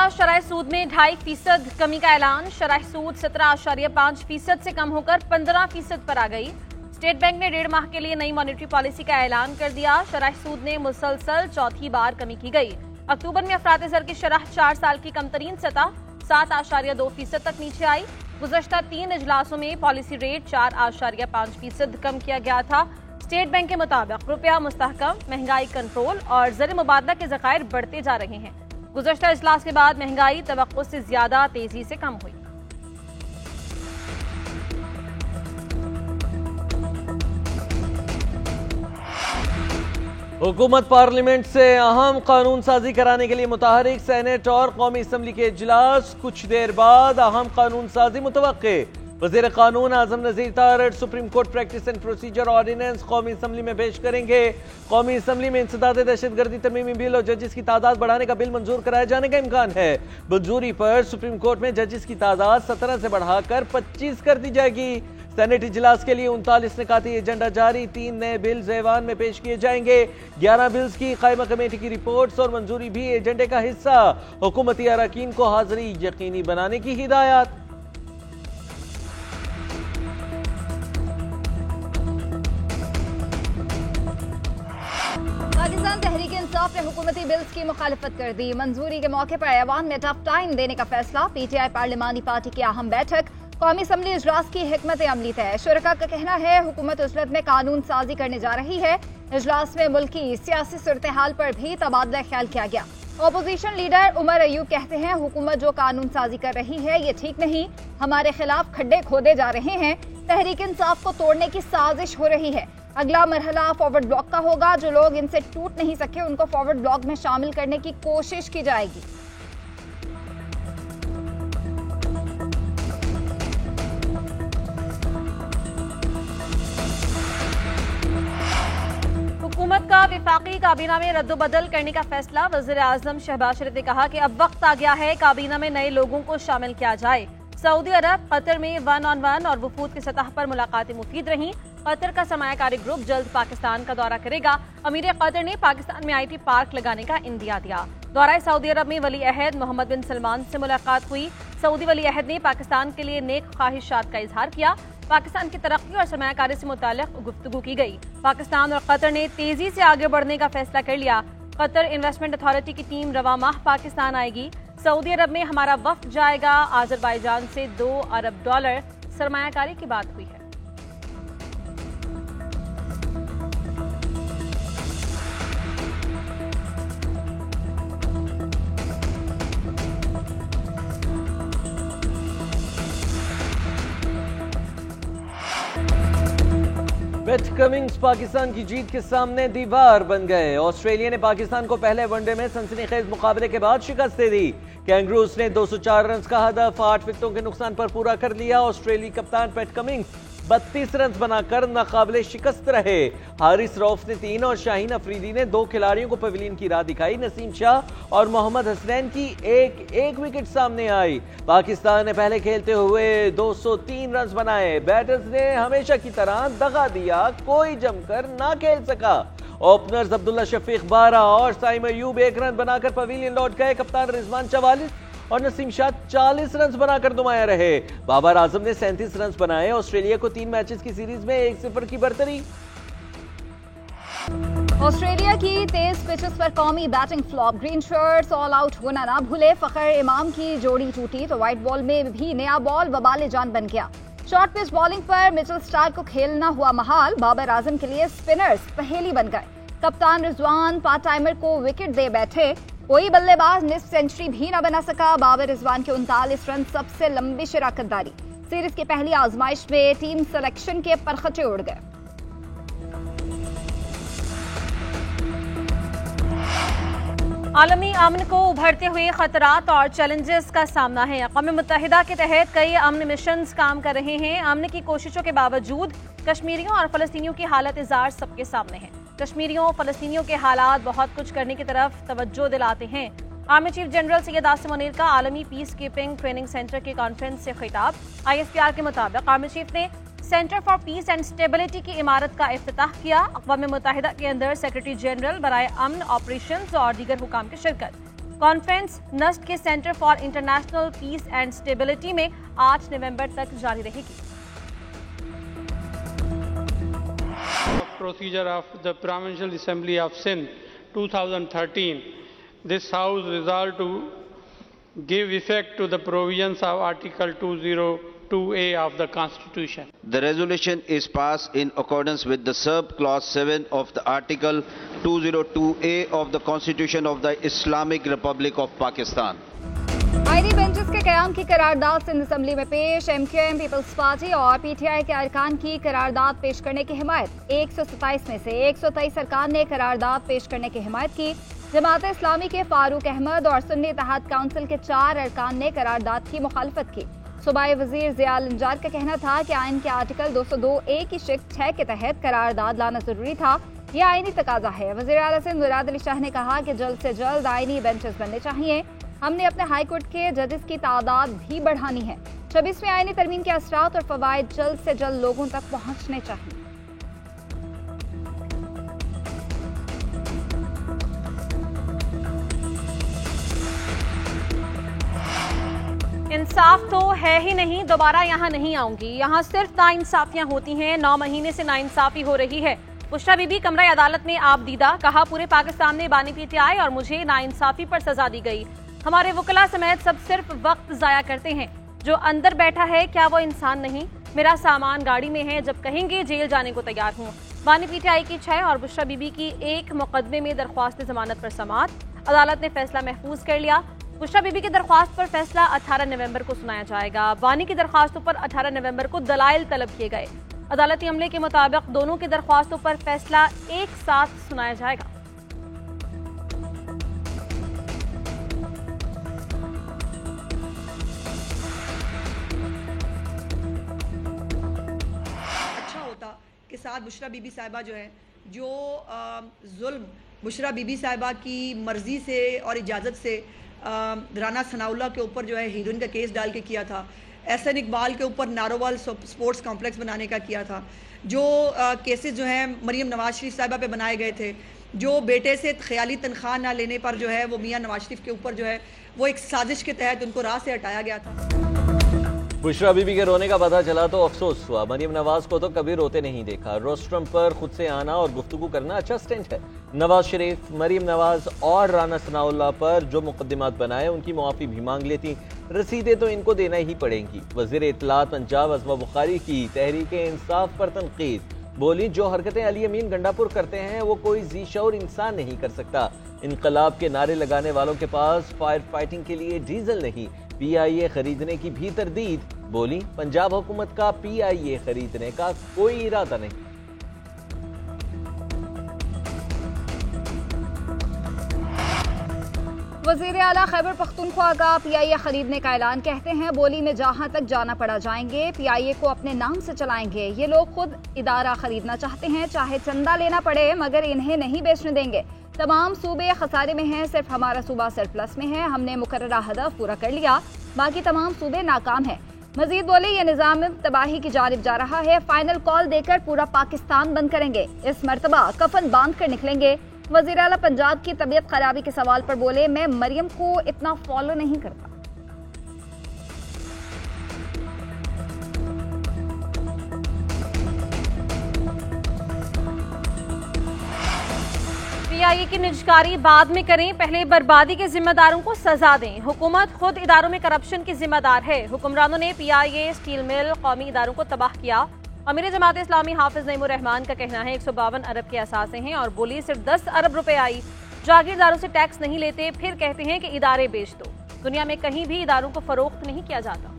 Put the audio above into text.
हुआ शरह सूद में 2.5% कमी का ऐलान। शरह सूद 17.5% से कम होकर 15% पर आ गई। स्टेट बैंक ने 1.5 माह के लिए नई मॉनेटरी पॉलिसी का ऐलान कर दिया। शरह सूद में मुसलसल चौथी बार कमी की गई। अक्टूबर में अफराते ज़र की शरह 4 साल की कमतरीन सतह 7.2% तक नीचे आई। गुज़श्ता 3 इजलासों में पॉलिसी रेट 4.5% कम किया गया था। स्टेट बैंक के मुताबिक रुपया मुस्तहकम, महंगाई कंट्रोल और ज़र मुबादला के ज़खायर बढ़ते जा रहे हैं। गुज़श्ता इजलास के बाद महंगाई तवक्को से ज्यादा तेजी से कम हुई। हुकूमत पार्लियामेंट से अहम कानून साजी कराने के लिए मुतहरिक। सेनेट और कौमी असम्बली के इजलास कुछ देर बाद अहम कानून साजी मुतवक्के। वज़ीर कानून Azam Nazeer Tarar Supreme Court practice and procedure ordinance कौमी असम्बली में पेश करेंगे। कौमी असम्बली में इंसदाद दहशतगर्दी तरमीमी बिल और जजेस की तादाद बढ़ाने का बिल मंजूर कराए जाने का इम्कान है। मंजूरी पर सुप्रीम कोर्ट में जजेस की तादाद 17 से बढ़ाकर 25 कर दी जाएगी। सेनेट इजलास के लिए 39 निकाती एजेंडा जारी। 3 नए बिल्स ऐवान में पेश किए जाएंगे। 11 बिल्स की कायमा कमेटी की रिपोर्ट्स और मंजूरी भी एजेंडे का हिस्सा। हुकूमती अरकान को हाजिरी यकीनी बनाने की हिदायत। पाकिस्तान तहरीक इंसाफ ने हुकूमती बिल्स की मुखालिफत कर दी। मंजूरी के मौके पर ऐवान में टफ टाइम देने का फैसला। पीटीआई पार्लिमानी पार्टी की अहम बैठक। कौमी असम्बली इजलास की हिकमत अमली तय। शुरका का कहना है हुकूमत उसलत में कानून साजी करने जा रही है। इजलास में मुल्क की सियासी सूरत हाल पर भी तबादला ख्याल किया गया। अपोजिशन लीडर उमर अयूब कहते हैं हुकूमत जो कानून साजी कर रही है ये ठीक नहीं, हमारे खिलाफ खड्डे खोदे जा रहे हैं, तहरीक इंसाफ को तोड़ने की साजिश हो रही है। अगला मरहला फॉरवर्ड ब्लॉक का होगा। जो लोग इनसे टूट नहीं सके उनको फॉरवर्ड ब्लॉक में शामिल करने की कोशिश की जाएगी। हुकूमत का विफाकी काबीना में रद्दोबदल करने का फैसला। वज़ीर आज़म शहबाज शरीफ ने कहा कि अब वक्त आ गया है काबीना में नए लोगों को शामिल किया जाए। सऊदी अरब कतर में 1-on-1 और वफूद की सतह पर मुलाकातें मुफीद रहीं। कतर का सरमायाकारी ग्रुप जल्द पाकिस्तान का दौरा करेगा। अमीर कतर ने पाकिस्तान में IT पार्क लगाने का इंदिया दिया। दौरा सऊदी अरब में वली अहद मोहम्मद बिन सलमान से मुलाकात हुई। सऊदी वली अहद ने पाकिस्तान के लिए नेक ख्वाहिशात का इजहार किया। पाकिस्तान की तरक्की और सरमायाकारी से मुताल्लिक गुफ्तगू की गई। पाकिस्तान और कतर ने तेजी से आगे बढ़ने का फैसला कर लिया। कतर इन्वेस्टमेंट अथॉरिटी की टीम रवा माह पाकिस्तान आएगी। सऊदी अरब में हमारा वफ्द जाएगा। आज़रबाईजान से $2 अरब सरमायाकारी की बात हुई है। पैट कमिंग्स पाकिस्तान की जीत के सामने दीवार बन गए। ऑस्ट्रेलिया ने पाकिस्तान को पहले वनडे में सनसनीखेज मुकाबले के बाद शिकस्त दे दी। कैंगरूज ने 204 रन का हदफ 8 विकेटों के नुकसान पर पूरा कर लिया। ऑस्ट्रेलियाई कप्तान पैट कमिंग्स 32 रन बनाकर नाकाबिले शिकस्त रहे। हारिस रऊफ ने 3 और शाहीन अफरीदी ने 2 खिलाड़ियों को पवेलियन की राह दिखाई। नसीम शाह और मोहम्मद हसनैन की एक विकेट सामने आई। पाकिस्तान ने पहले खेलते हुए 203 रन बनाए। बैटर्स ने हमेशा की तरह दगा दिया, कोई जमकर ना खेल सका। ओपनर्स अब्दुल्ला शफीक 12 और साइम अयूब 1 रन बनाकर पवेलियन लौट गए। कप्तान रिजवान 44 और नसीम शाह 40 रन बनाकर नुमाया रहे। बाबर आजम ने 37 रन बनाए। ऑस्ट्रेलिया को 3 मैचेस की सीरीज में 1-0 की बढ़तरी। ऑस्ट्रेलिया की तेज पिचेस पर कौमी batting flop. Green shirts all out होना ना भूले। फखर इमाम की जोड़ी टूटी तो व्हाइट बॉल में भी नया बॉल वबाले जान बन गया। शॉर्ट पिच बॉलिंग पर मिचेल स्टार्क को खेलना हुआ महाल। बाबर आजम के लिए स्पिनर्स पहेली बन गए। कप्तान रिजवान पार्ट टाइमर को विकेट दे बैठे। कोई बल्लेबाज निस्फ सेंचुरी भी न बना सका। बाबर रिजवान के 39 रन सबसे लंबी शराकतदारी। सीरीज की पहली आजमाइश में टीम सिलेक्शन के परखचे उड़ गए। आलमी अमन को उभरते हुए खतरात और चैलेंजेस का सामना है। अक़वाम मुत्तहिदा के तहत कई अमन मिशंस काम कर रहे हैं। अमन की कोशिशों के बावजूद कश्मीरियों और फलस्तीनियों की हालत इज़ार सबके सामने है। कश्मीरियों और फलस्तीनियों के हालात बहुत कुछ करने की तरफ तवज्जो दिलाते हैं। Army chief general Syed Asim Munir का आलमी पीस कीपिंग ट्रेनिंग सेंटर के कॉन्फ्रेंस से खिताब। ISPR के मुताबिक आर्मी चीफ ने centre for piece and stability की इमारत का इफ्तिताह किया। अक़वाम मुत्तहिदा के अंदर सेक्रेटरी जनरल बराए अमन ऑपरेशंस और दीगर हुकाम की शिरकत। कॉन्फ्रेंस नस्ट के centre for international peace and stability में 8 नवंबर तक जारी रहेगी। Procedure of the Provincial Assembly of Sindh 2013, this House resolved to give effect to the provisions of Article 202A of the Constitution. The resolution is passed in accordance with the sub-clause 7 of the Article 202A of the Constitution of the Islamic Republic of Pakistan. आईनी benches के कयाम की करारदाद Sindh assembly में पेश। MQM, peoples party और PTI के अरकान की करारदाद पेश करने की हिमायत। 127 में से 123 अरकान ने करारदाद पेश करने की हिमायत की। जमात इस्लामी के फारूक अहमद और सुन्नी इत्तेहाद काउंसिल के 4 अरकान ने करारदाद की मुखालफत की। सूबाई वजीर ज़ियाल अंजार का कहना था कि आइन के आर्टिकल 202A की शिक 6 के तहत करारदाद लाना जरूरी था। यह आईनी तकाजा है। वज़ीर आला सिंध मुराद अली शाह ने कहा कि जल्द से जल्द आईनी बेंचेस बनने चाहिए। हमने अपने हाई कोर्ट के जजेस की तादाद भी बढ़ानी है। 26वीं आईनी तरमीम के असरात और फवायद जल्द से जल्द लोगों तक पहुंचने चाहिए। इंसाफ तो है ही नहीं, दोबारा यहाँ नहीं आऊंगी। यहाँ सिर्फ नाइंसाफियां होती हैं। 9 महीने से नाइंसाफी हो रही है। बुशरा बीबी कमरा अदालत में आप दीदा, कहा पूरे पाकिस्तान में बानी PTI और मुझे नाइंसाफी पर सजा दी गई। हमारे वकला समेत सब सिर्फ वक्त जाया करते हैं। जो अंदर बैठा है क्या वो इंसान नहीं? मेरा सामान गाड़ी में है, जब कहेंगे जेल जाने को तैयार हूँ। बानी PTI की 6 और बुशरा बीबी की 1 मुकदमे में दरख्वास्त जमानत पर समाअत। अदालत ने फैसला महफूज कर लिया। बुशरा बीबी की दरख्वास्त पर फैसला 18 नवंबर को सुनाया जाएगा। बानी की दरख्वास्तों पर 18 नवंबर को दलाइल तलब किए गए। अदालती अमले के मुताबिक दोनों की दरख्वास्तों पर फैसला एक साथ सुनाया जाएगा। के साथ बुशरा बीबी साहिबा जो है, जो जुल्म बुशरा बीबी साहिबा की मर्जी से और इजाज़त से राना सनाउल्लाह के ऊपर जो है हीरोइन का केस डाल के किया था, एहसन इकबाल के ऊपर नारोवाल स्पोर्ट्स कॉम्प्लेक्स बनाने का किया था, जो केसेस जो हैं मरीम नवाज शरीफ साहिबा पे बनाए गए थे, जो बेटे से ख्याली तनख्वाह ना लेने पर जो है वो मियां नवाज शरीफ के ऊपर जो है वो एक साजिश के तहत उनको राह से हटाया गया था। बुशरा बीबी के रोने का पता चला तो अफसोस हुआ। मरीम नवाज को तो कभी रोते नहीं देखा। रोस्ट्रम पर खुद से आना और गुफ्तगू करना अच्छा स्टेंट है। नवाज शरीफ, मरीम नवाज और राना सनाउल्लाह पर जो मुकदमात बनाए उनकी मुआफ़ी भी मांग लेती। रसीदें तो इनको देना ही पड़ेंगी। वज़ीर इत्तलात पंजाब अज़मा बुखारी की तहरीक इंसाफ पर तनकीद। बोली जो हरकतें अली अमीन गंडापुर करते हैं वो कोई ज़ी-शऊर इंसान नहीं कर सकता। इनकलाब के नारे लगाने वालों के पास फायर फाइटिंग के लिए डीजल नहीं, PIA खरीदने की भी तरदीद। बोली पंजाब हुकूमत का PIA खरीदने का कोई इरादा नहीं। वज़ीर आला खैबर पख्तूनख्वा का PIA खरीदने का ऐलान। कहते हैं बोली में जहां तक जाना पड़ा जाएंगे, PIA को अपने नाम से चलाएंगे। ये लोग खुद इदारा खरीदना चाहते हैं, चाहे चंदा लेना पड़े, मगर इन्हें नहीं बेचने देंगे। तमाम सूबे खसारे में हैं, सिर्फ हमारा सूबा सरप्लस में है। हमने मुकर्ररा हदफ पूरा कर लिया, बाकी तमाम सूबे नाकाम हैं। मजीद बोले ये निज़ाम तबाही की जानिब जा रहा है। फाइनल कॉल देकर पूरा पाकिस्तान बंद करेंगे। इस मरतबा कफन बांध कर निकलेंगे। वज़ीर आला पंजाब की तबीयत खराबी के सवाल पर बोले मैं मरियम को इतना फॉलो नहीं करता। PIA की निजकारी बाद में करें, पहले बर्बादी के जिम्मेदारों को सजा दें। हुकूमत खुद इदारों में करप्शन की जिम्मेदार है। हुक्मरानों ने PIA, स्टील मिल, कौमी इदारों को तबाह किया। अमीर जमात इस्लामी हाफिज नईमुर रहमान का कहना है 152 अरब के असासे हैं और बोली सिर्फ 10 अरब रुपए आई। जागीरदारों से टैक्स नहीं लेते, फिर कहते हैं कि इदारे बेच दो। दुनिया में कहीं भी इदारों को फरोख्त नहीं किया जाता।